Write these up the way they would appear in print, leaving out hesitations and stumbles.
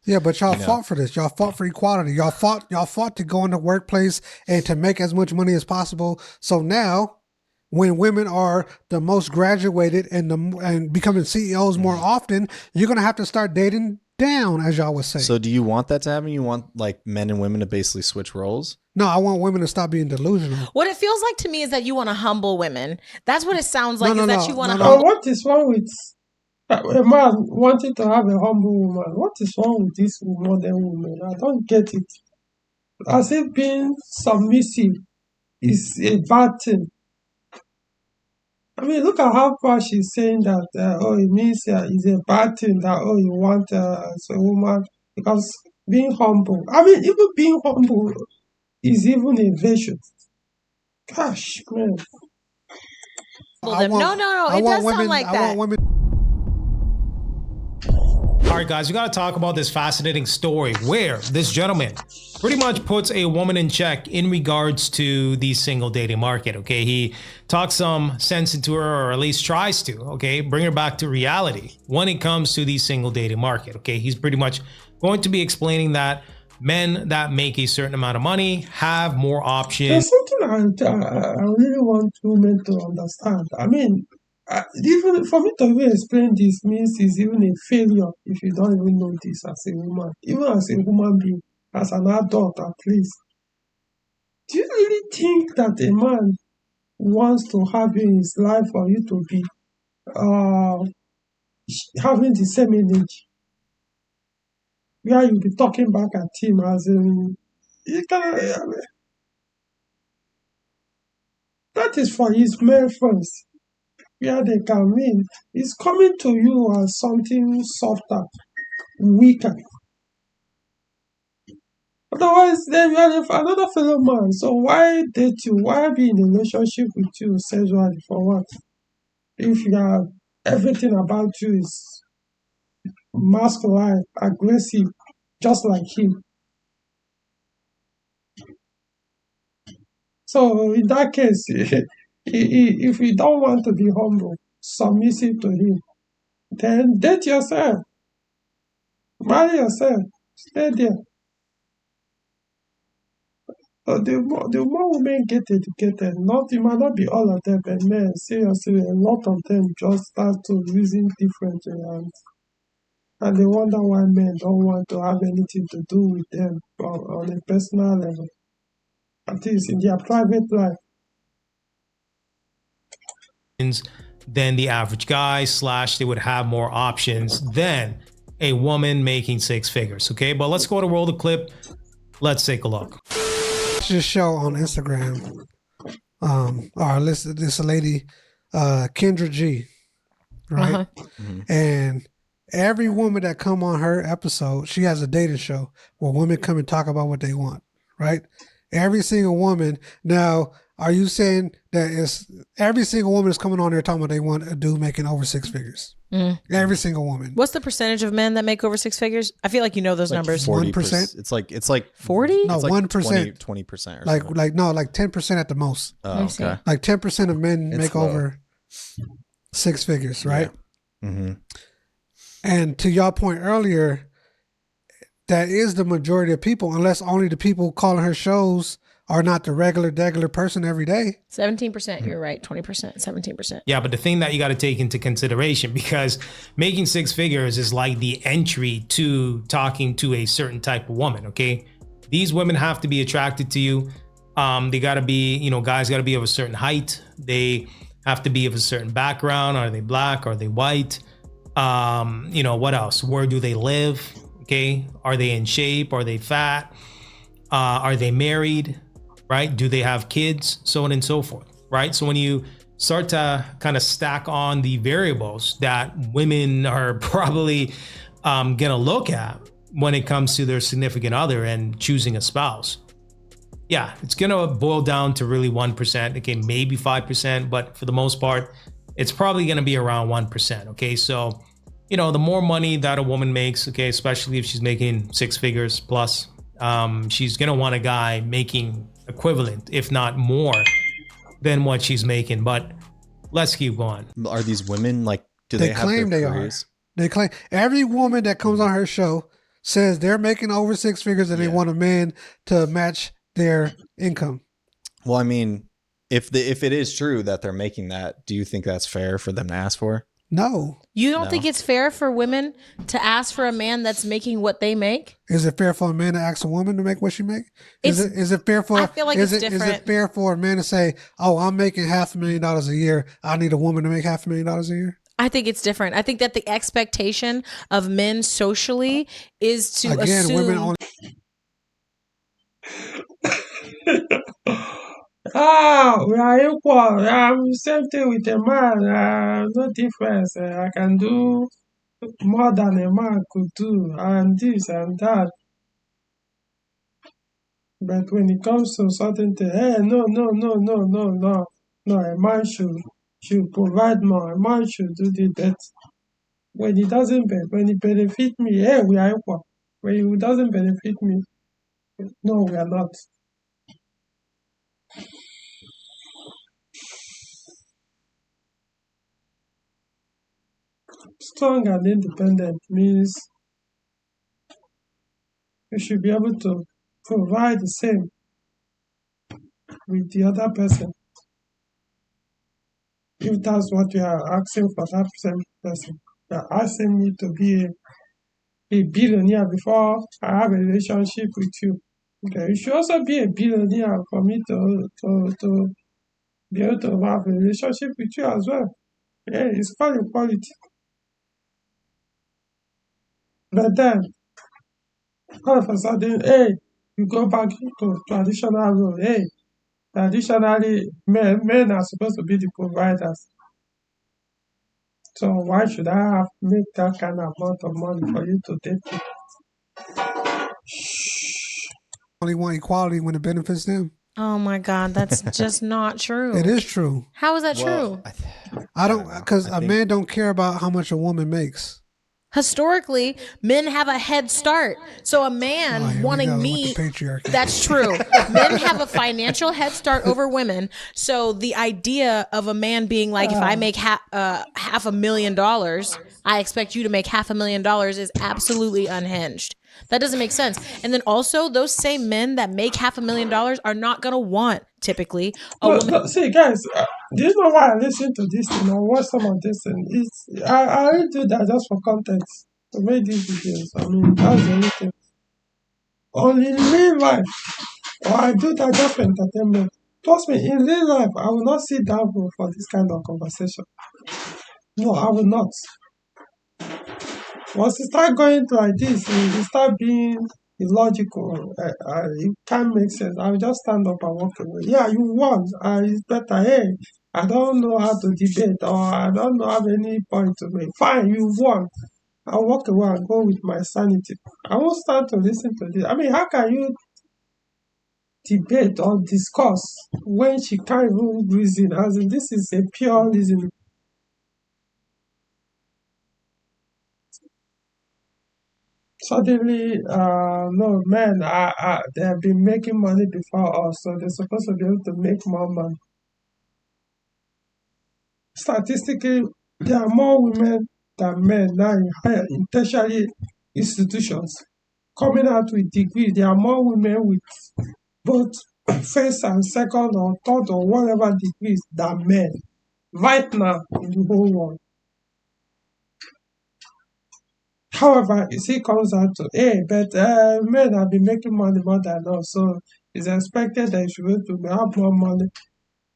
Yeah, but y'all You know? fought for this. Y'all fought for equality. Y'all fought to go in the workplace and to make as much money as possible. So now, when women are the most graduated and becoming CEOs more often, you're gonna have to start dating down, as y'all would say. So do you want that to happen? You want like men and women to basically switch roles? No, I want women to stop being delusional. What it feels like to me is that you want to humble women. That's what it sounds like. No, That you no, want to no, But no. humble. what is wrong with a man wanting to have a humble woman? What is wrong with this modern woman? I don't get it. As if being submissive is a bad thing. I mean, look at how far she's saying that, it means it's a bad thing that, you want as a woman, because being humble. I mean, even being humble is even a virtue. Gosh, man. I them. want, No. I It want does women. sound like I that. want women. All right, guys, we got to talk about this fascinating story where this gentleman pretty much puts a woman in check in regards to the single dating market. Okay, he talks some sense into her, or at least tries to. Okay, bring her back to reality when it comes to the single dating market. Okay, he's pretty much going to be explaining that men that make a certain amount of money have more options. There's something I really want women to understand. I mean, even for me to even explain this means it's even a failure if you don't even know this as a woman, even as a human being, as an adult at least. Do you really think that a man wants to have you in his life for you to be having the same energy? Where you be talking back at him as in, I mean, that is for his male friends. Where they can win, is coming to you as something softer, weaker. Otherwise, then you are another fellow man. So why date you? Why be in a relationship with you sexually for what? If you are everything about you is masculine, aggressive, just like him. So in that case, if you don't want to be humble, submissive to him, then date yourself, marry yourself, stay there. The more women get educated, it might not be all of them, but men, seriously, a lot of them just start to reason differently, and they wonder why men don't want to have anything to do with them on a personal level, at least in their private life. Than the average guy, / they would have more options than a woman making 6 figures. Okay, but let's go to roll the clip. Let's take a look. This show on Instagram. This lady, Kendra G, right? And every woman that come on her episode, she has a dating show where women come and talk about what they want, right? Every single woman. Now, are you saying that it's every single woman is coming on there talking about they want a dude making over 6 figures? Every single woman. What's the percentage of men that make over 6 figures? I feel like you know those Like numbers. 40%. It's like 40? No, it's like 1%. 20% or Like something. like 10% at the most. Oh, okay. Like 10% of men It's make low. over 6 figures, right? Mm-hmm. And to your point earlier, that is the majority of people, unless only the people calling her shows are not the regular person every day. 17%. You're right. 20%. 17%. Yeah, but the thing that you got to take into consideration, because making 6 figures is like the entry to talking to a certain type of woman. Okay, these women have to be attracted to you. They got to be, guys got to be of a certain height. They have to be of a certain background. Are they black? Are they white? What else? Where do they live? Okay, are they in shape? Are they fat? Are they married? Right? Do they have kids? So on and so forth. Right? So when you start to kind of stack on the variables that women are probably gonna look at when it comes to their significant other and choosing a spouse, yeah, it's gonna boil down to really 1%. Okay, maybe 5%, but for the most part, it's probably gonna be around 1%. Okay, so the more money that a woman makes, okay, especially if she's making 6 figures plus, she's gonna want a guy making equivalent, if not more, than what she's making. But let's keep going. Are these women like? Do They they have claim their they are. careers? They claim every woman that comes on her show says they're making over six figures and they want a man to match their income. Well, I mean, if it is true that they're making that, do you think that's fair for them to ask for? No. You don't think it's fair for women to ask for a man that's making what they make? Is it fair for a man to ask a woman to make what she make? Is it fair for? I feel like is it's it different. fair for a man to say, "Oh, I'm making $500,000 a year. I need a woman to make $500,000 a year"? I think it's different. I think that the expectation of men socially is to Again, assume women only. We are equal. Same thing with a man. No difference. I can do more than a man could do, and this and that. But when it comes to certain things, no. A man should provide more. A man should do the that. When it doesn't, when it benefit me, we are equal. When it doesn't benefit me, no, we are not. Strong and independent means you should be able to provide the same with the other person. If that's what you are asking for that same person, you are asking me to be a billionaire before I have a relationship with you. Okay, you should also be a billionaire for me to be able to have a relationship with you as well. Yeah, it's called equality. But then, all of a sudden, you go back to traditional role. Traditionally, men are supposed to be the providers. So why should I have to make that kind of amount of money for you to take it? Only want equality when it benefits them. Oh my God, that's just not true. It is true. How is that true? I don't, because a man don't care about how much a woman makes. Historically, men have a head start. So a man Here we wanting go with me, the patriarchy. that's true. Men have a financial head start over women. So the idea of a man being like, if I make $500,000, I expect you to make $500,000 is absolutely unhinged. That doesn't make sense. And then also, those same men that make $500,000 are not going to want, typically, a woman. No, see, guys, do you know why I listen to this thing or watch some of this thing? I only do that just for content to make these videos. I mean, that's the only thing. Only in real life, or I do that just for entertainment. Trust me, in real life, I will not sit down for this kind of conversation. No, I will not. Once you start going like this, you start being illogical. It can't make sense. I will just stand up and walk away. Yeah, you won. It's better. Hey, I don't know how to debate or I don't have any point to make. Fine, you won. I'll walk away and go with my sanity. I won't start to listen to this. I mean, how can you debate or discuss when she can't even reason? As in, this is a pure reasoning. Suddenly, no, men, they have been making money before us, so they're supposed to be able to make more money. Statistically, there are more women than men now in tertiary institutions coming out with degrees. There are more women with both first and second or third or whatever degrees than men right now in the whole world. However, it still comes out to, but men have been making money more than us, so it's expected that you should be able to have more money.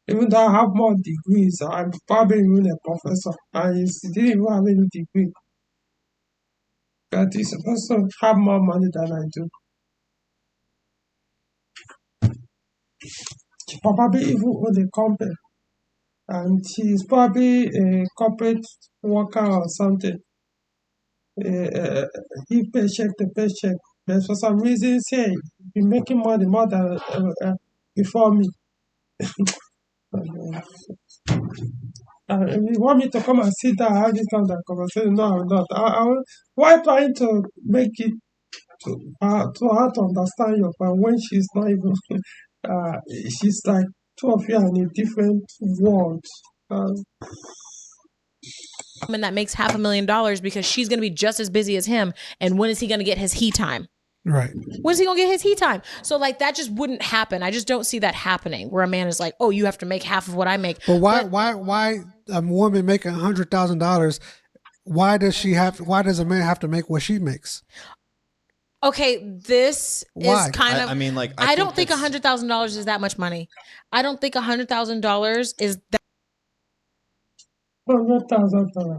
Even though I have more degrees, I'm probably even a professor, and he didn't even have any degree. But he's supposed to have more money than I do. She probably even owns a company, and she's probably a corporate worker or something. Give paycheck to paycheck. But for some reason, say, you're making money more than before me. If you want me to come and sit down and have this kind of conversation, no, I will not. Why trying to make it to her to understand your point when she's not even, she's like, two of you are in a different world. woman that makes $500,000 because she's going to be just as busy as him. And when is he going to get his he time? Right. When is he going to get his he time? So like that just wouldn't happen. I just don't see that happening where a man is like, oh, you have to make half of what I make. But why a woman making $100,000? Why does a man have to make what she makes? Okay, this Why? is kind of. I mean, like, I don't think $100,000 is that much money. I don't think $100,000 is that. $100,000.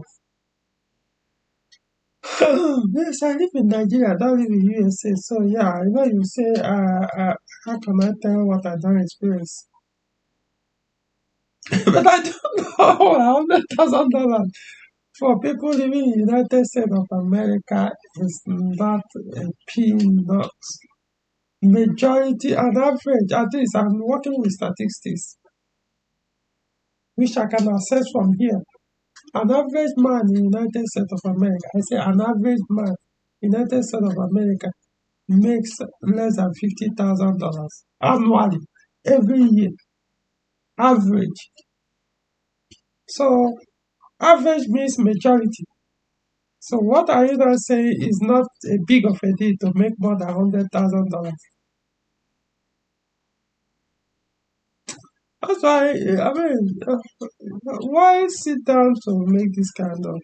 Yes, I live in Nigeria. I don't live in USA. So yeah, I know you say, how can I tell what I don't experience? But I don't know. $100,000 for people living in the United States of America is not a peanut. Majority, on average, at least I'm working with statistics, which I can access from here. An average man in the United States of America, I say an average man in the United States of America makes less than $50,000 annually, every year. Average. So, average means majority. So, what are you not saying is not a big of a deal to make more than $100,000? That's why, I mean, why sit down to make this kind of.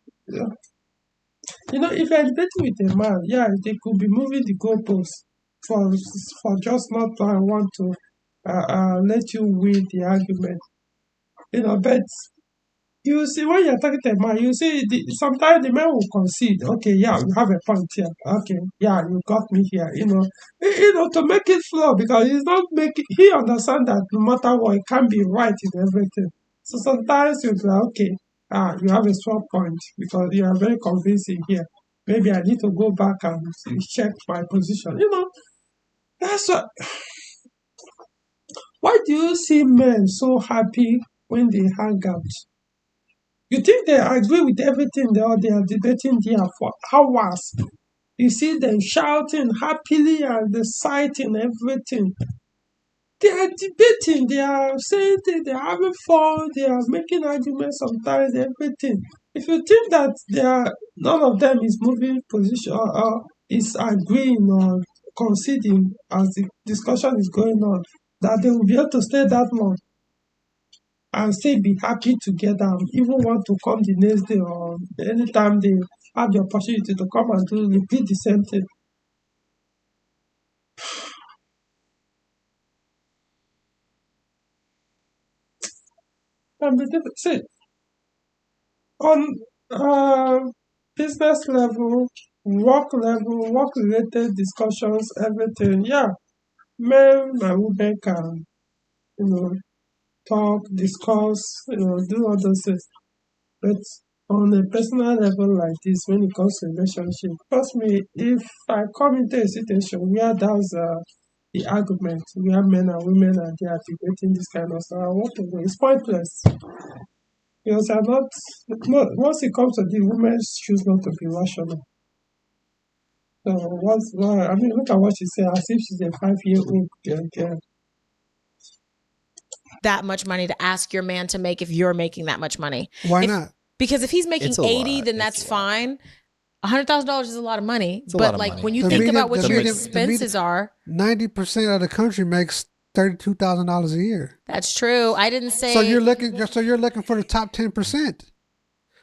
If you're debating with a man, yeah, they could be moving the goalposts for just not want to let you win the argument. But you see, when you're talking to a man, you see, sometimes the man will concede. Okay, yeah, you have a point here. Okay, yeah, you got me here. To make it flow, because he's not making. He understands that no matter what, it can't be right in everything. So sometimes you'll be like, okay, you have a strong point because you are very convincing here. Maybe I need to go back and check my position. That's what. Why do you see men so happy when they hang out? You think they agree with everything they are debating there for hours. You see them shouting happily and reciting everything. They are debating, they are saying things, they are having fun, they are making arguments sometimes, everything. If you think that none of them is moving position or is agreeing or conceding as the discussion is going on, that they will be able to stay that long and still be happy together, and even want to come the next day or anytime they have the opportunity to come and repeat the same thing. See, on business level, work related discussions, everything, yeah, men and women can, talk, discuss, do all those things. But on a personal level like this, when it comes to relationship, trust me, if I come into a situation where that's the argument, where men and women are there debating this kind of stuff, I want to go. It's pointless. Because once it comes to the women choose not to be rational. So look at what she said, as if she's a 5-year-old girl. That much money to ask your man to make if you're making that much money. Why not? Because if he's making It's a 80, lot. then that's fine. $100,000 is a lot of money. a lot But of like money. when you The think median- about what the your median- expenses are, 90% of the country makes $32,000 a year. that's true. I didn't say. So you're looking for the top 10%.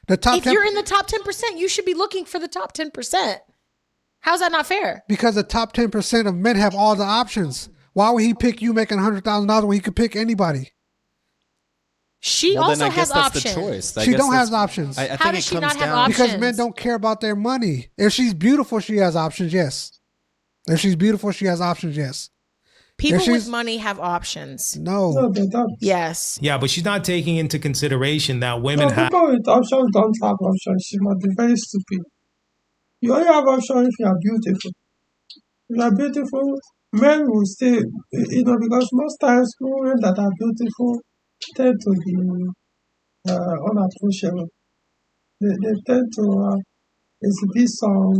The top if 10 you're in the top 10%, you should be looking for the top 10%. How's that not fair? because the top 10% of men have all the options. Why would he pick you making $100,000 when he could pick anybody? She Well, also then I has guess that's options. the choice. I She guess don't that's- have options. I How think does it she comes not have down options? Because men don't care about their money. If she's beautiful, she has options, yes. If she's beautiful, she has options, yes. People If with she's- money have options. No, No. they don't. Yes. Yeah, but she's not taking into consideration that women No, have. people with options don't have options. She must be very stupid. You only have options if you are beautiful. If you are beautiful, men will stay, because most times women that are beautiful tend to be unapproachable. They tend to exhibit some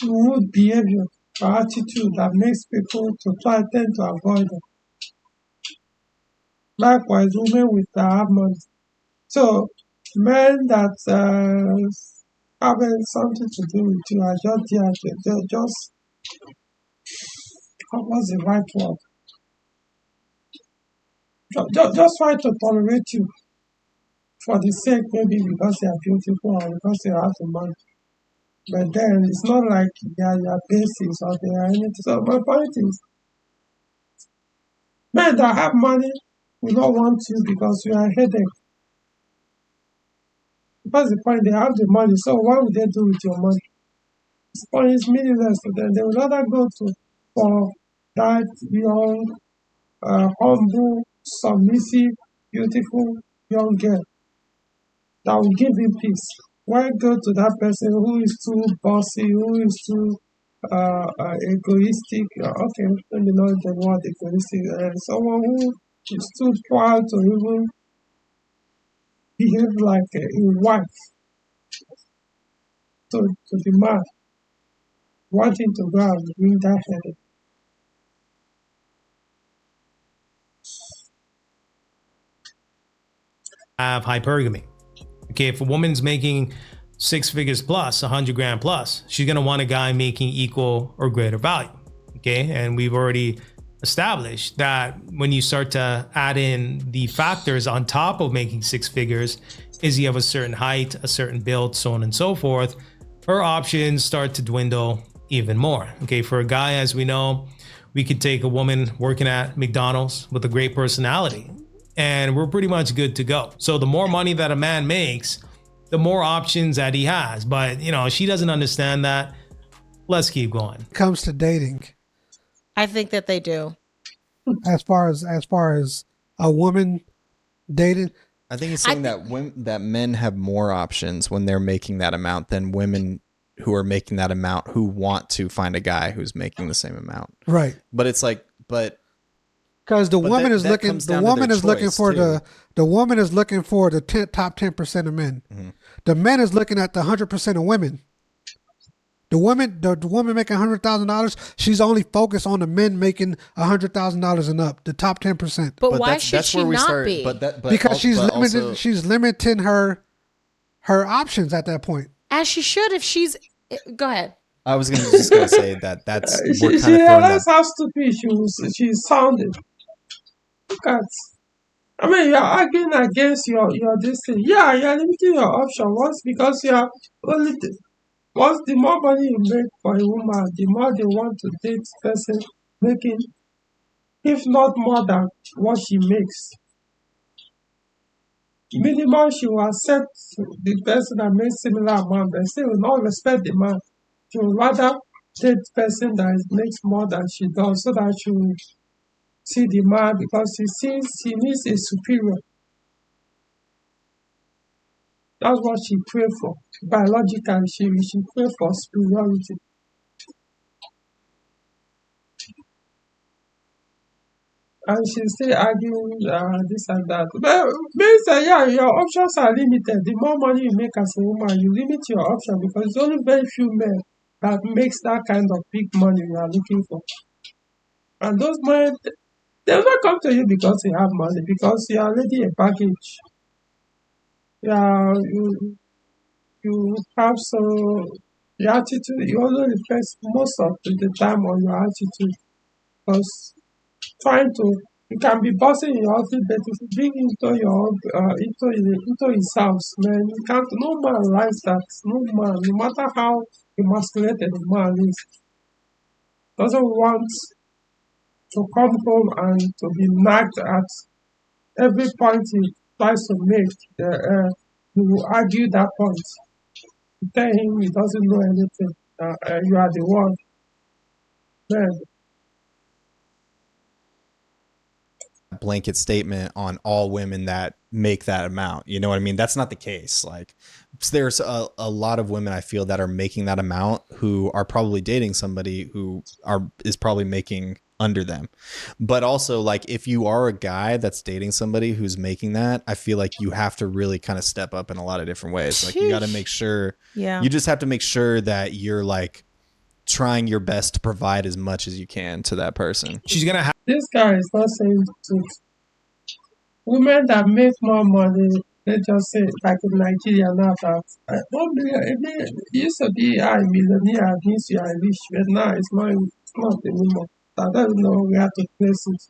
rude behavior or attitude that makes people to tend to avoid them. Likewise, women with have money, So men that having something to do with you are just there, they're just what's the right word? Just try to tolerate you for the sake maybe because they are beautiful or because they have the money. But then it's not like they are your basis or they are anything. So my point is, men that have money will not want you because you are a headache. That's the point. They have the money, so what would they do with your money? This point is meaningless to them. They will rather go to for that young, humble, submissive, beautiful young girl that will give you peace. Why go to that person who is too bossy, who is too egoistic? Okay, let me know the word egoistic. Someone who is too proud to even behave like a wife to the man, wanting to go and bring that headache. Have hypergamy. Okay, if a woman's making 6 figures plus, 100 grand plus, she's gonna want a guy making equal or greater value. Okay, and we've already established that when you start to add in the factors on top of making 6 figures, is you have a certain height, a certain build, so on and so forth, her options start to dwindle even more. Okay, for a guy, as we know, we could take a woman working at McDonald's with a great personality, and we're pretty much good to go. So the more money that a man makes, the more options that he has. But, you know, she doesn't understand that. Let's keep going. When it comes to dating, I think that they do. as far as a woman dating, I think he's saying that men have more options when they're making that amount than women who are making that amount who want to find a guy who's making the same amount. right? But it's like, Because the But woman that- is that looking. comes The down to woman their is looking choice, for too. the woman is looking for the top 10% of men. Mhm. The man is looking at the 100% of women. The woman making $100,000, she's only focused on the men making $100,000 and up, the top 10%. But why should she not be? Because she's limited. Also, She's limiting her options at that point. As she should if she's. Go ahead. I was just gonna say that's She we're kind of throwing realized that. how stupid she sounded. Look at, I mean, you're arguing against your this thing. Yeah, you're limiting your option. Once because you're only once the more money you make for a woman, the more they want to date person making, if not more than what she makes. Minimum she will accept the person that makes similar amount, but still will not respect the man. She will rather date person that makes more than she does, so that she will see the man because she sees she needs a superior. That's what she pray for. Biologically, she pray for superiority. And she still arguing this and that. But means yeah, your options are limited. The more money you make as a woman, you limit your option because it's only very few men that makes that kind of big money you are looking for. And those men, they'll not come to you because you have money, because you are already a baggage. Yeah, you have your attitude. You also reflect most of the time on your attitude, because you can be bossing in your office, but if you bring into his house, man, you can't. No man likes that. No man, no matter how emasculated the man is, doesn't want to come home and to be nagged at every point he tries to make. You will argue that point. You tell him he doesn't know anything. You are the one. Man, Blanket statement on all women that make that amount. You know what I mean? That's not the case. Like, there's a lot of women I feel that are making that amount who are probably dating somebody who is probably making under them. But also, like, if you are a guy that's dating somebody who's making that, I feel like you have to really kind of step up in a lot of different ways. Like, you got to make sure, Yeah. you just have to make sure that you're like trying your best to provide as much as you can to that person. She's gonna have this guy is not saying the truth. Women that make more money let's just say, like in Nigeria now, that 1 million, it used to be a millionaire means you are rich, but now it's not anymore. I don't know where to place it.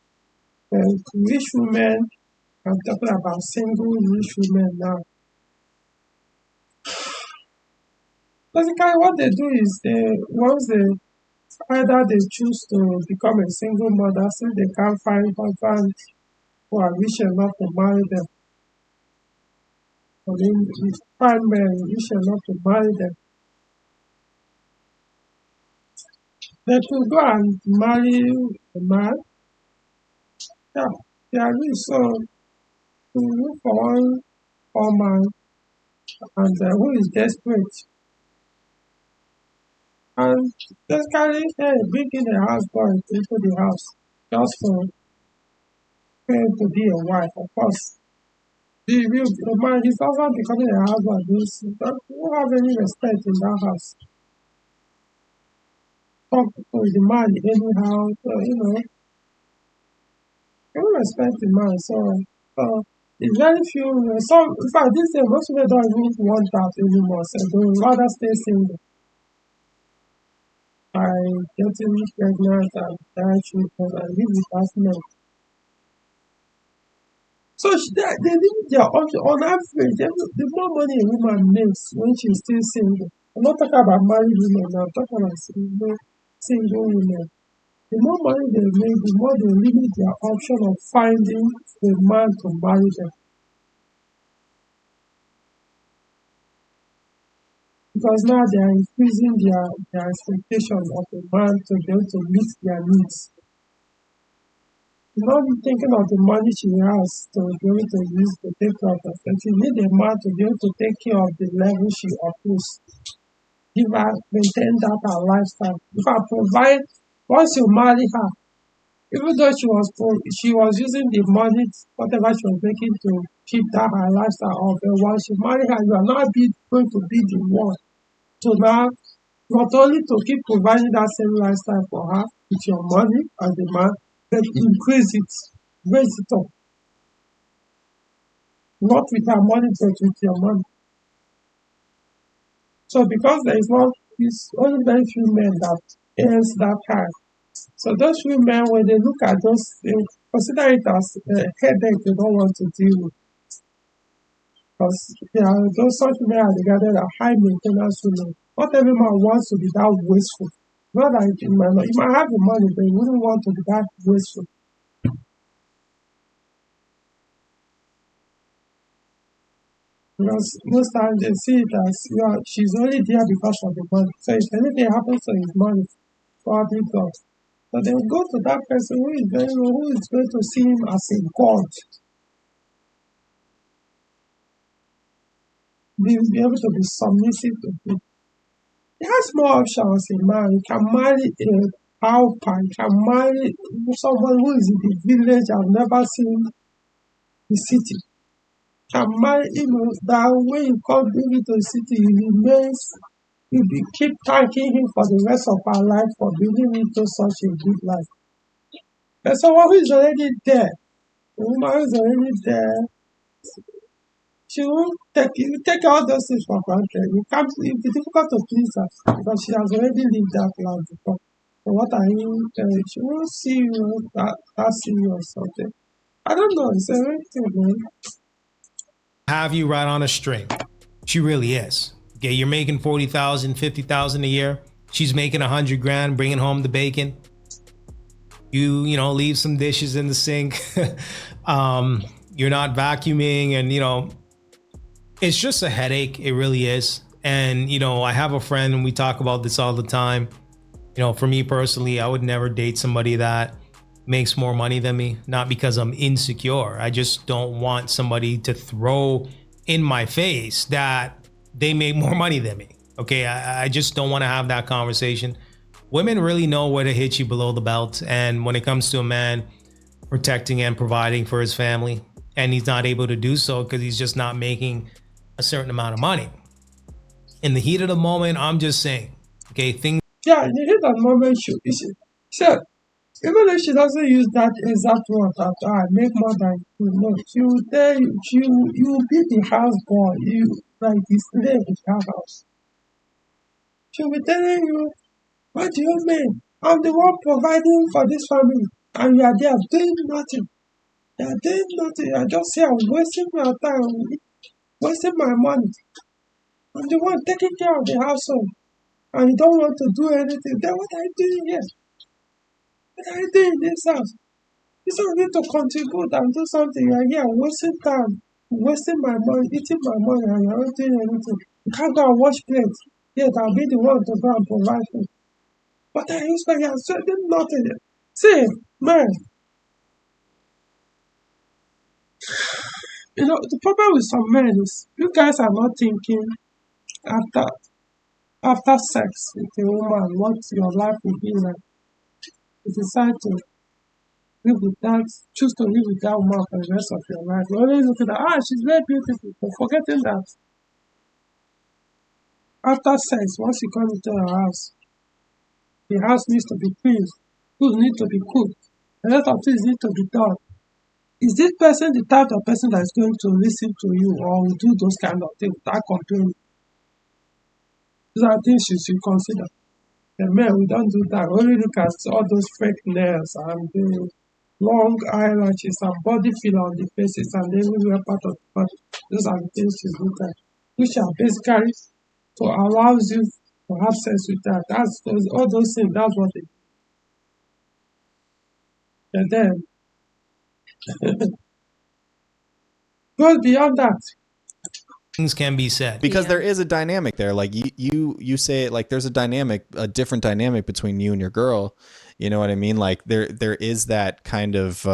Rich women, I'm talking about single rich women now. Basically, what they do is once either they choose to become a single mother, since they can't find husband who are rich enough to marry them. I mean, find men rich enough to marry them. They could go and marry a man. Yeah, they are rich, so to look for one poor man and who is desperate. And basically, bringing a houseboy into the house just for him to be a wife, of course. The man, his husband becoming a husband, won't have any respect in that house. Talk to the man anyhow, they won't respect the man. So it's very few. Some, in fact, this day, most people don't even want that anymore. So they would rather stay single by getting pregnant and die children and live with that man. So they limit their option. On average, the more money a woman makes when she's still single, I'm not talking about married women now, I'm talking about single women. The more money they make, the more they limit their option of finding a man to marry them. Because now they are increasing their expectation of a man to be able to meet their needs. Not thinking of the money she has to be able to use to take care of herself. She need a man to be able to take care of the level she operates. Give her, maintain that her lifestyle. If I provide, once you marry her, even though she was using the money, whatever she was making to keep that her lifestyle up, and once you marry her, you are not going to be the one to now not only to keep providing that same lifestyle for her with your money as the man, but increase it, raise it up. Not with her money, but with your money. So because there is it's only very few men that earns that high. So those few men, when they look at those, they consider it as a headache they don't want to deal with. Because those such men are regarded as high maintenance women. Not every man wants to be that wasteful. Not that you might have the money, but you wouldn't want to be that wasteful. Because most times they see it as she's only there because of the money. So if anything happens to his money, probably God. But they will go to that person who is going to see him as a God. Be able to be submissive to him. He has more options in man. He can marry a pauper. He can marry someone who is in the village and never seen the city. He can marry that when you come bring it to the city, he remains. You keep thanking him for the rest of our life for bringing into such a good life. But someone who is already there, the woman who is already there, she won't take all those things for granted. It will be difficult to please her because she has already lived that life before. So what are you telling? She won't see you that serious or something. I don't know. It's a very thing, man. Have you right on a string. She really is. Okay, you're making 40,000, 50,000 a year. She's making 100 grand, bringing home the bacon. You leave some dishes in the sink. You're not vacuuming, and it's just a headache. It really is. And I have a friend, and we talk about this all the time. For me personally, I would never date somebody that makes more money than me. Not because I'm insecure. I just don't want somebody to throw in my face that they make more money than me. Okay, I just don't want to have that conversation. Women really know where to hit you below the belt. And when it comes to a man protecting and providing for his family, and he's not able to do so because he's just not making a certain amount of money. In the heat of the moment, I'm just saying, okay, things. Yeah, in the heat of the moment, even if she doesn't use that exact word that I make more than you, no, she will tell you, you will be the house boy, you like the slave in that house. She will be telling you, what do you mean? I'm the one providing for this family, and you are there doing nothing. You are doing nothing. You are just here wasting your time, wasting my money. I'm the one taking care of the household, and you don't want to do anything. Then what are you doing here? What are you doing in this house? You don't need to contribute and do something. You are here wasting time, wasting my money, eating my money, and you're not doing anything. You can't go and wash plates. Yet I'll be the one to go and provide food. But I expect you are doing nothing. See, man, the problem with some men is you guys are not thinking after sex with a woman what your life will be like. You decide to live with that, choose to live with that woman for the rest of your life. You're always looking at, she's very beautiful, but forgetting that after sex, once you come into your house, the house needs to be cleaned, food needs to be cooked, a lot of things need to be done. Is this person the type of person that is going to listen to you or will do those kind of things without complaining? These are things you should consider. The men, we don't do that. We only look at all those fake nails and the long eyelashes and body filler on the faces and everywhere part of the body. Those are the things you look at, which are basically to allow you to have sex with that. All those things, that's what it is. And then, goes beyond that. Things can be said. Because Yeah. there is a dynamic there. Like you say it, like there's a different dynamic between you and your girl. You know what I mean? Like there is that kind of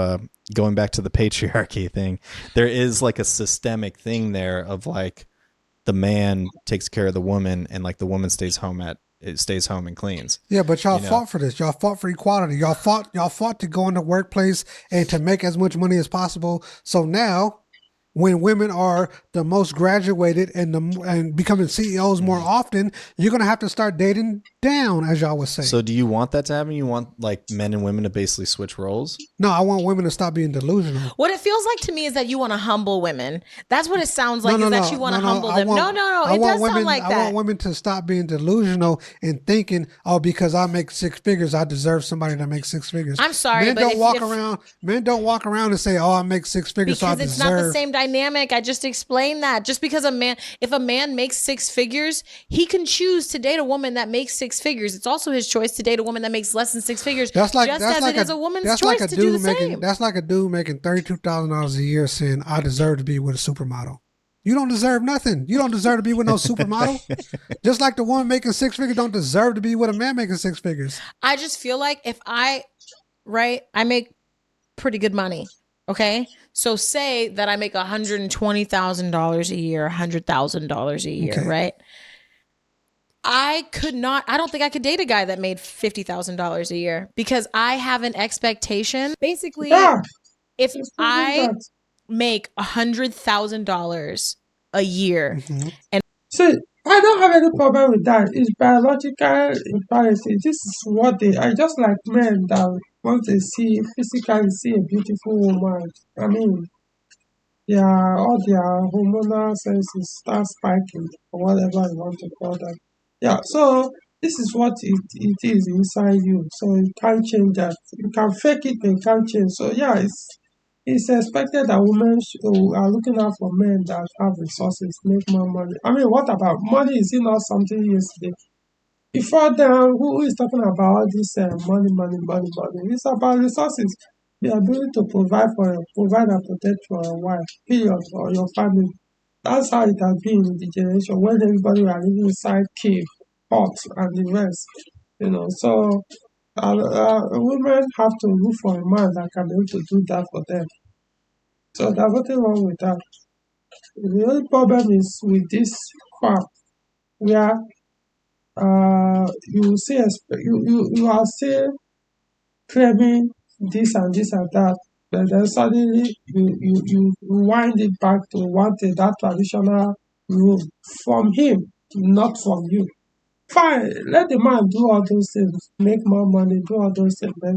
going back to the patriarchy thing. There is like a systemic thing there of like the man takes care of the woman and like the woman stays home and cleans. Yeah, but y'all You know. fought for this. Y'all fought for equality. Y'all fought to go in the workplace and to make as much money as possible. So now, when women are the most graduated and becoming CEOs more often, you're gonna have to start dating down, as y'all would say. So do you want that to happen? You want like men and women to basically switch roles? No, I want women to stop being delusional. What it feels like to me is that you want to humble women. That's what it sounds like. Is that you want to humble them? No. It does sound like I that. want women to stop being delusional and thinking, oh, because I make six figures, I deserve somebody that makes six figures. I'm sorry, men but don't if- walk if- around. Men don't walk around and say, oh, I make six figures, so I Because it's deserve. not the same dynamic. I just explained that. Just because if a man makes six figures, he can choose to date a woman that makes six figures. It's also his choice to date a woman that makes less than six figures. That's like just that's as like it is a woman's that's choice like a to do dude the same. That's like a dude making $32,000 a year saying, I deserve to be with a supermodel. You don't deserve nothing. You don't deserve to be with no supermodel. Just like the woman making six figures don't deserve to be with a man making six figures. I just feel like if I make pretty good money. Okay. So say that I make $120,000 a year, $100,000 a year, Okay. right? I don't think I could date a guy that made $50,000 a year because I have an expectation. Basically, Yeah, if it's I that. make $100,000 a year, See, I don't have any problem with that. It's biological imperative. This is what I just like men that want to physically see a beautiful woman. I mean, all their hormonal senses start spiking or whatever you want to call that. Yeah, so this is what it is inside you. So you can't change that. You can fake it, but you can't change. So yeah, it's expected that women are looking out for men that have resources, make more money. I mean, what about money? Is it not something yesterday? Before then, who is talking about all this money? It's about resources. The ability to provide and protect for your wife, period, or your family. That's how it has been in the generation when everybody are living inside cave, huts, and the rest. So women have to look for a man that can be able to do that for them. So there's nothing wrong with that. The only problem is with this crap where you see you are still claiming this and this and that, but then suddenly you wind it back to wanting that traditional rule from him, not from you. Fine, let the man do all those things, make more money, do all those things, but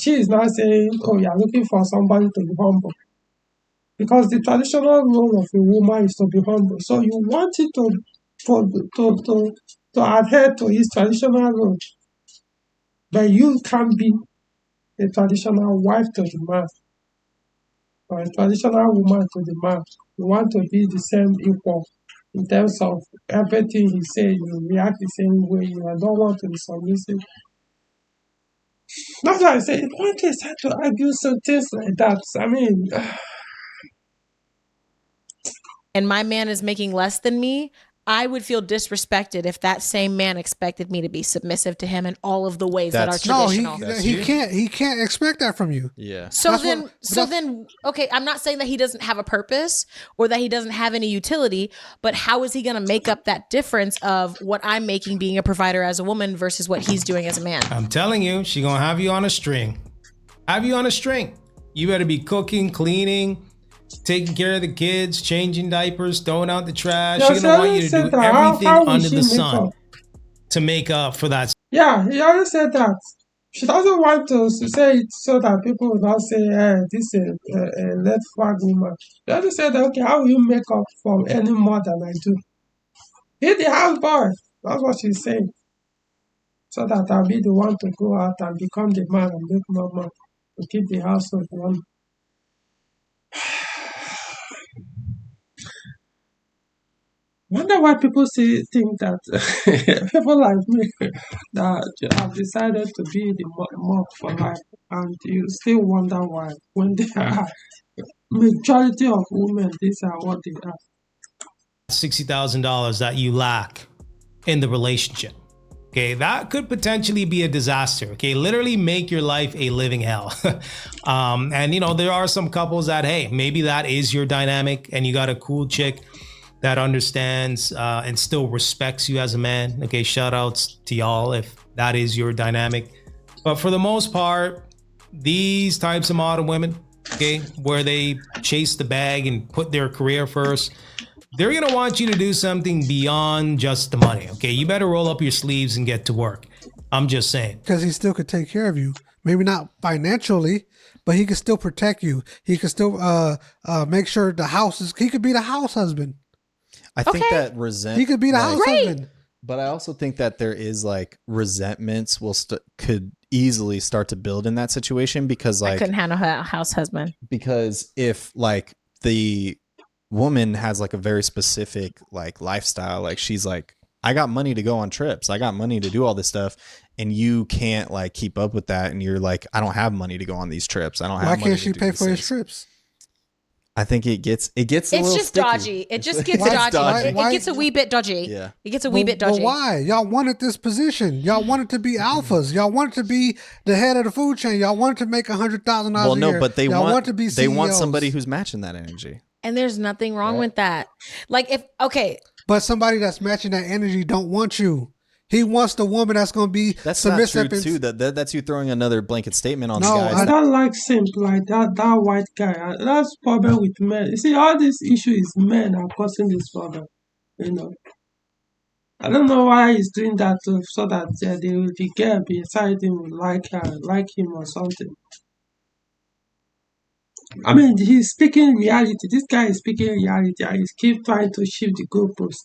she is now saying, "Oh, you are looking for somebody to be humble," because the traditional role of a woman is to be humble. So you want it to adhere to his traditional role, but you can't be a traditional wife to the man or a traditional woman to the man. You want to be the same equal in terms of everything he says. You react the same way. You don't want to be submissive. That's why I say one case had to argue some things like that. I mean, And my man is making less than me, I would feel disrespected if that same man expected me to be submissive to him in all of the ways that are That's- No, traditional. he can't expect that from you. Yeah. So That's then, what- so then, okay, I'm not saying that he doesn't have a purpose or that he doesn't have any utility, but how is he going to make up that difference of what I'm making being a provider as a woman versus what he's doing as a man? I'm telling you, she gonna have you on a string. Have you on a string. You better be cooking, cleaning, taking care of the kids, changing diapers, throwing out the trash. Yeah, She's gonna want you to said do that. How everything will under she the make sun up? to make up for that. Yeah, he always said that. She doesn't want to say it so that people will not say, this is a red flag woman. She always said, okay, how will you make up for any more than I do? Be the house boy. That's what she's saying. So that I'll be the one to go out and become the man and make more money to keep the household running. Wonder why people think that people like me that have decided to be the mob for life, and you still wonder why when they are majority of women, these are what they are. $60,000 that you lack in the relationship. Okay, that could potentially be a disaster. Okay, literally make your life a living hell. And you know, there are some couples that, hey, maybe that is your dynamic and you got a cool chick that understands and still respects you as a man. Okay, shout outs to y'all if that is your dynamic. But for the most part, these types of modern women, okay, where they chase the bag and put their career first, they're gonna want you to do something beyond just the money. Okay, you better roll up your sleeves and get to work. I'm just saying. Because he still could take care of you. Maybe not financially, but he could still protect you. He could still make sure the house is. He could be the house husband. I think Okay. that He could be the house Great. husband. But I also think that there is like resentments could easily start to build in that situation because I like couldn't handle a house husband. because if like the woman has like a very specific like lifestyle, like she's like, I got money to go on trips, I got money to do all this stuff, and you can't like keep up with that, and you're like, I don't have money to go on these trips, I don't have Why money can't to she do pay these for his things. trips? I think it gets a It's little just sticky. dodgy. It just gets Why- dodgy. It why- gets a wee bit dodgy. Yeah. It gets a wee bit But dodgy. why? Y'all wanted this position. Y'all wanted to be alphas. Y'all wanted to be the head of the food chain. Y'all wanted to make $100,000 Well, a no, year. but they Y'all want to be they want CEOs. somebody who's matching that energy. And there's nothing wrong Right. with that. Like if okay, But somebody that's matching that energy don't want you. He wants the woman that's going to be That's not true submissive. too. That's you throwing another blanket statement on No, the guys. I don't like simp like that white guy. That's problem with men. You see, all this issue is men are causing this problem. You know. I don't know why he's doing that so that the girl beside him will like him or something. I mean, he's speaking reality. This guy is speaking reality, and he keeps trying to shift the goalpost.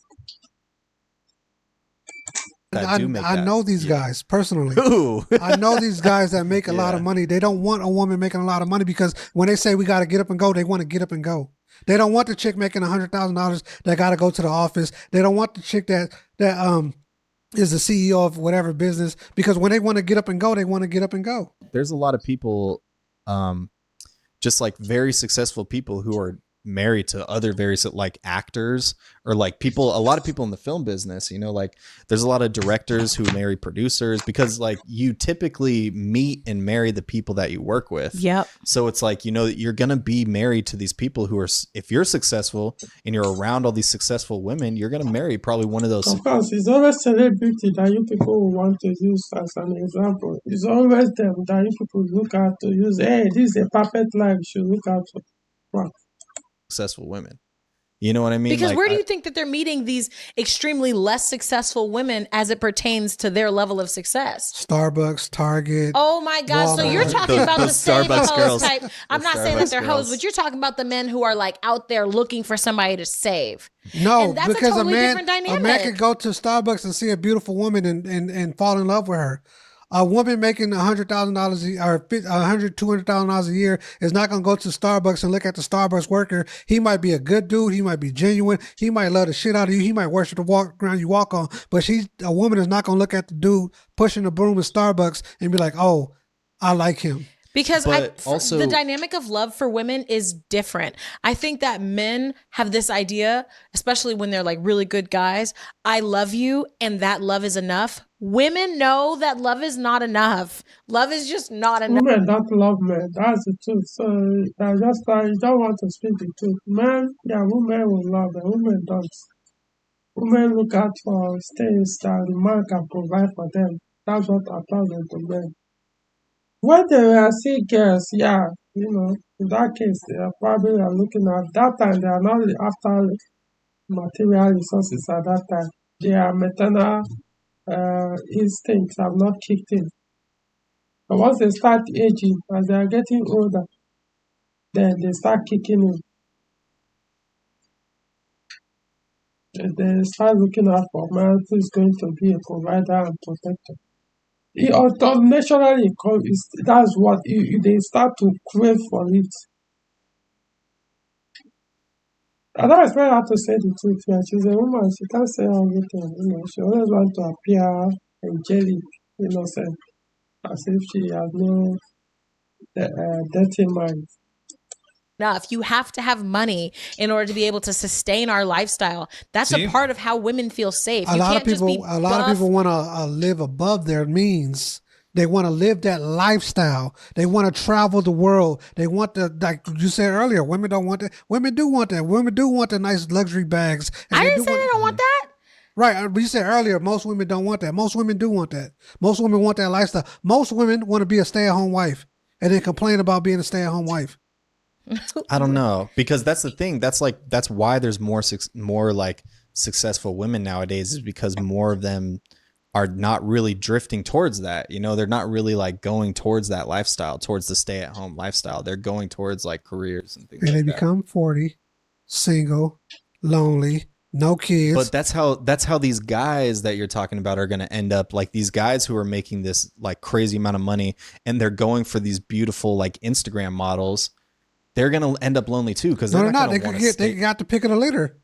that do make I that. know these Yeah. guys personally. Ooh. I know these guys that make a lot of Yeah. money. They don't want a woman making a lot of money because when they say we got to get up and go, they want to get up and go. They don't want the chick making $100,000 that got to go to the office. They don't want the chick that is the CEO of whatever business, because when they want to get up and go, they want to get up and go. There's a lot of people, just like very successful people who are married to other very like actors or like people, a lot of people in the film business, you know, like there's a lot of directors who marry producers because like you typically meet and marry the people that you work with. yep. So it's like, you know, you're going to be married to these people who are, if you're successful and you're around all these successful women, you're going to marry probably one of those. Of course, it's always celebrity that you people will want to use as an example. It's always them that you people look at to use. Hey, this is a perfect life. You should look at. Wow. Successful women. You know what I mean? Because Like, where do you think that they're meeting these extremely less successful women as it pertains to their level of success? Starbucks, Target. Oh my gosh. So you're Walmart. talking about the Those same Starbucks hoes girls. type. I'm Those not saying that Starbucks they're hoes, girls. but you're talking about the men who are like out there looking for somebody to save. No, And that's a because totally different a man dynamic. could go to Starbucks and see a beautiful woman and fall in love with her. A woman making $100,000 or $200,000 a year is not going to go to Starbucks and look at the Starbucks worker. He might be a good dude. He might be genuine. He might love the shit out of you. He might worship the ground you walk on. But a woman is not going to look at the dude pushing the broom at Starbucks and be like, "Oh, I like him." Because But also- the dynamic of love for women is different. I think that men have this idea, especially when they're like really good guys, I love you and that love is enough. Women know that love is not enough. Love is just not enough. Women don't love men. That's the truth. So I just you don't want to speak the truth. Men, yeah, women will love them. Women don't. Women look out for things that the man can provide for them. That's what attracts them to men. When they are see girls, yeah, in that case, they are probably looking at that time. They are not after material resources at that time. Their maternal instincts have not kicked in. But once they start aging, as they are getting older, then they start kicking in. They start looking out for a man who is going to be a provider and protector. Naturally, that's what they start to crave for it. I don't expect her to say the truth. Yeah, she's a woman. She can't say everything. She always wants to appear angelic, innocent, as if she has no dirty mind. Enough. You have to have money in order to be able to sustain our lifestyle. That's See? a part of how women feel safe. A You lot can't of people, just be a lot of buff. people want to live above their means. They want to live that lifestyle. They want to travel the world. They want like you said earlier. Women don't want that. Women do want that. Women do want the nice luxury bags. And I they didn't say they don't want that. Right. You said earlier, most women don't want that. Most women do want that. Most women want that lifestyle. Most women want to be a stay-at-home wife and then complain about being a stay-at-home wife. I don't know, because that's the thing. That's why there's more like successful women nowadays, is because more of them are not really drifting towards that. They're not really like going towards that lifestyle, towards the stay-at-home lifestyle. They're going towards like careers and things And like they that. become 40, single, lonely, no kids. But that's how these guys that you're talking about are going to end up, like these guys who are making this like crazy amount of money and they're going for these beautiful like Instagram models. They're going to end up lonely too, because no, they're not. They got the pick of the litter.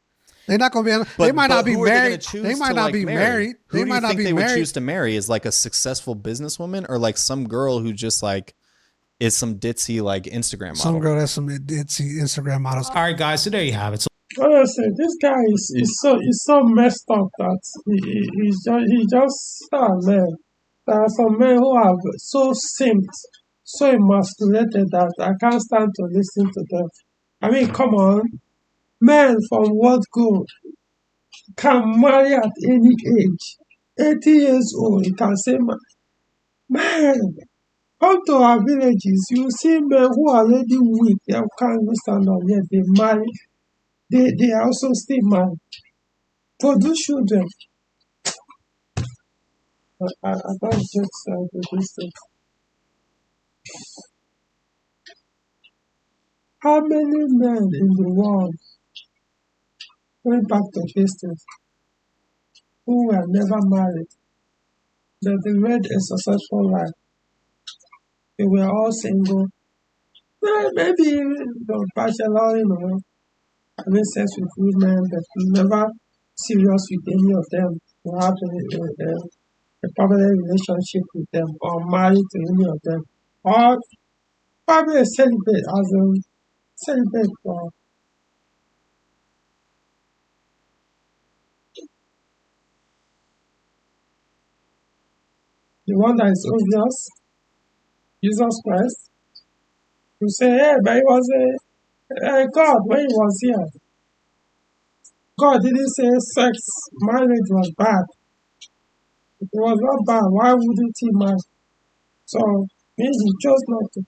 They're not going to be. They might not be married. They might not be married. They might not be they married. would choose to marry? Is like a successful businesswoman, or like some girl who just like is some ditzy like Instagram model? Some girl that's some ditzy Instagram models. All right, guys. So there you have it. So Honestly, this guy is so messed up that he just man. There are some men who are so simped, so emasculated that I can't stand to listen to them. I mean, come on, men from what good can marry at any age. 80 years old, he can say, man, come to our villages, you see men who are already weak, they can't even stand up yet, they marry. They are also still married. Produce children. I don't just this thing. How many men in the world, going back to history, who were never married, that they led a successful life? They were all single. Maybe bachelor, having sex with women, but never serious with any of them, to have a permanent relationship with them, or married to any of them, or probably a celibate for the one that is obvious, Jesus Christ. You say, hey, but he was God when he was here. God didn't say sex, marriage was bad. If it was not bad, why wouldn't he marry? So, means he chose not to.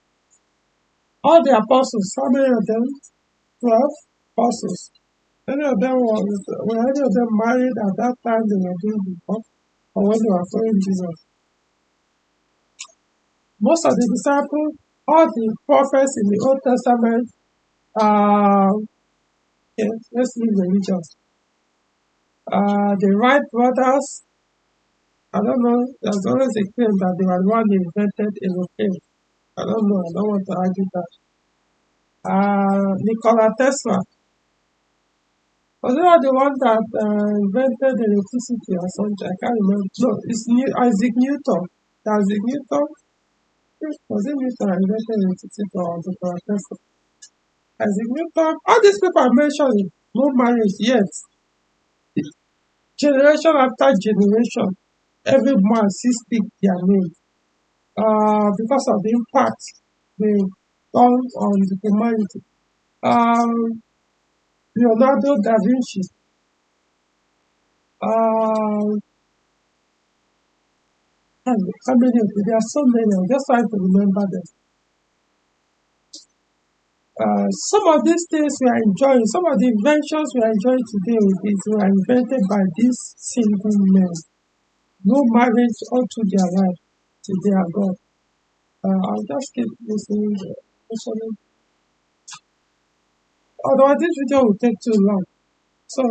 All the apostles, how many of them? 12 apostles. Any of them were any of them married at that time they were doing before, or when they were following Jesus? Most of the disciples, all the prophets in the Old Testament, okay, let's leave religion. The Wright brothers, I don't know, there's always a claim that they were the one who invented aeroplane. I don't know, I don't want to argue that. Nikola Tesla, was he not the one that invented electricity or something? I can't remember. No, it's Isaac Newton. Isaac Newton? Was it Newton that invented electricity or Nikola Tesla? Isaac Newton. All these people are mentioning no marriage yet. Generation after generation, every man still speak their name. Because of the impact they've done on the humanity. Leonardo da Vinci. How many of them? There are so many. I'm just trying to remember them. Some of these things we are enjoying, some of the inventions we are enjoying today were invented by these single men. No marriage all through their life till they are gone. I'll just keep listening. Otherwise, this video will take too long. So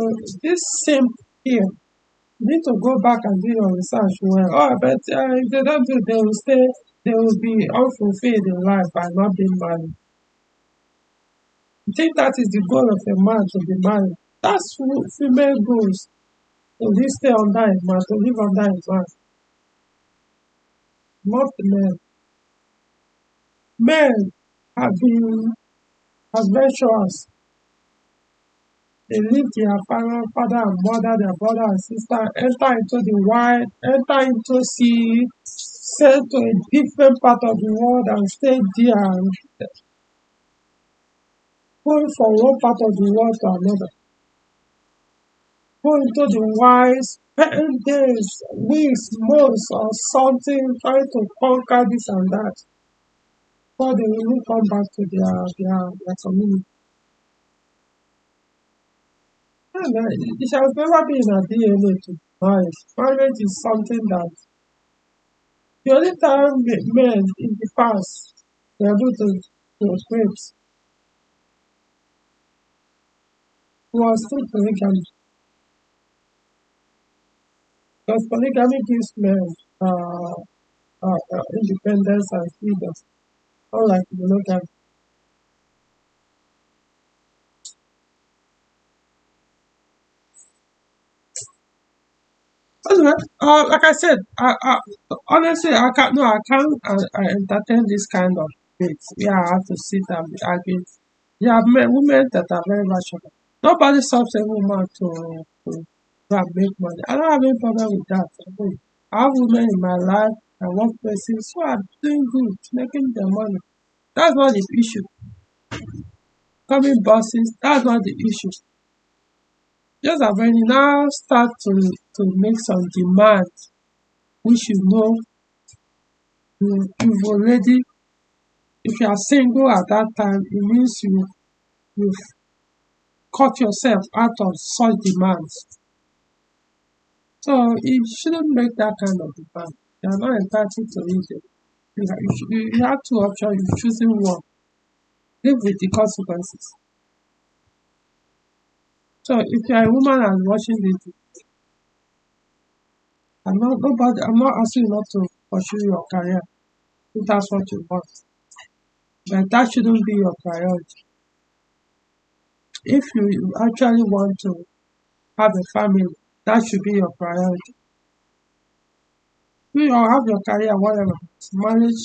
this same here, you need to go back and do your research well. But if they don't do, they will be unfulfilled in life by not being married. I think that is the goal of a man to be married. That's female goals. To stay under a man, to live under a man. Not the men. Men have been adventurous. They leave their father and mother, their brother and sister, enter into the wild, enter into sea, sail to a different part of the world and stay there and going from one part of the world to another. Go into the wild, spend days, weeks, months or something, trying to conquer this and that. Before they will come back to their community. And it has never been a DNA to marriage. Marriage is something that the only time men in the past were able to create was through polygamy. Because polygamy gives men independence and freedom, unlike monogamy. Anyway, like I said, honestly, I can't entertain this kind of debates. Yeah, I have to sit and be arguing. There are women that are very rational. Nobody stops a woman to go and make money. I don't have any problem with that. I have women in my life and workplaces who are doing good, making their money. That's not the issue. Coming bosses, that's not the issue. Just that when you now start to make some demands, which you know you've already, if you are single at that time, it means you've cut yourself out of such demands. So you shouldn't make that kind of demand. You are not entitled to it. You have two options, you're choosing one. Live with the consequences. So if you are a woman and watching this, I'm not asking you not to pursue your career if that's what you want. But that shouldn't be your priority. If you actually want to have a family, that should be your priority. You have your career, whatever. Marriage,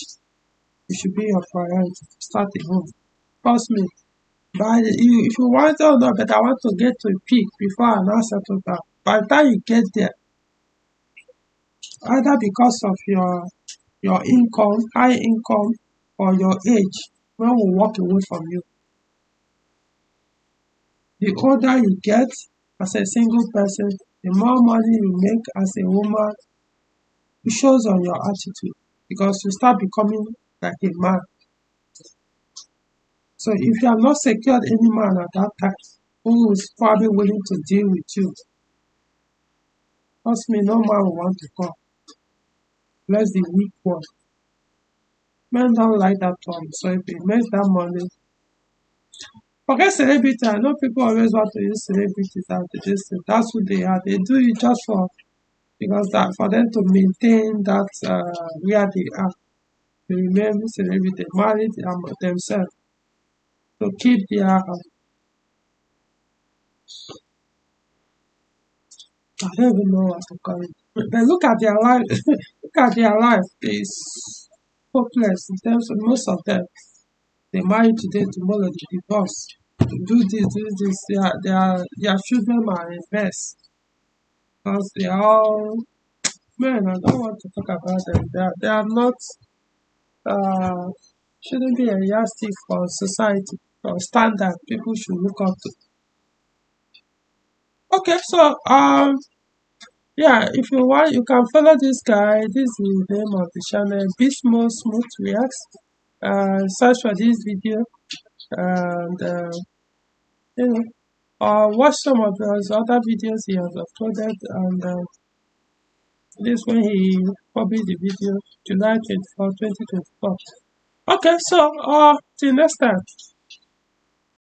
it should be your priority. Start a home. Trust me. If you want to know, but I want to get to a peak before I now settle down. By the time you get there, either because of your income, high income, or your age, one will walk away from you. The older you get as a single person, the more money you make as a woman, it shows on your attitude because you start becoming like a man. So if you have not secured any man at that time, who is probably willing to deal with you. Trust me, no man will want to come. Bless the weak one. Men don't like that one. So if it makes that money, forget celebrity. I know people always want to use celebrities as the this. That's who they are. They do it just because that for them to maintain that where they are. They remain celebrity. They marry themselves to keep their I don't even know what to call it. But look at their life. Look at their life. It's hopeless in terms of most of them. They marry today, tomorrow they divorce. Do this. Their children are a mess. Because they are all man, I don't want to talk about them. They are not shouldn't be a yardstick for society or standard people should look up to. Okay, so yeah, if you want you can follow this guy. This is the name of the channel, Bismo Smooth Reacts. Search for this video and you know watch some of those other videos he has uploaded and this when he published the video July 24, 2024. Okay, so till next time.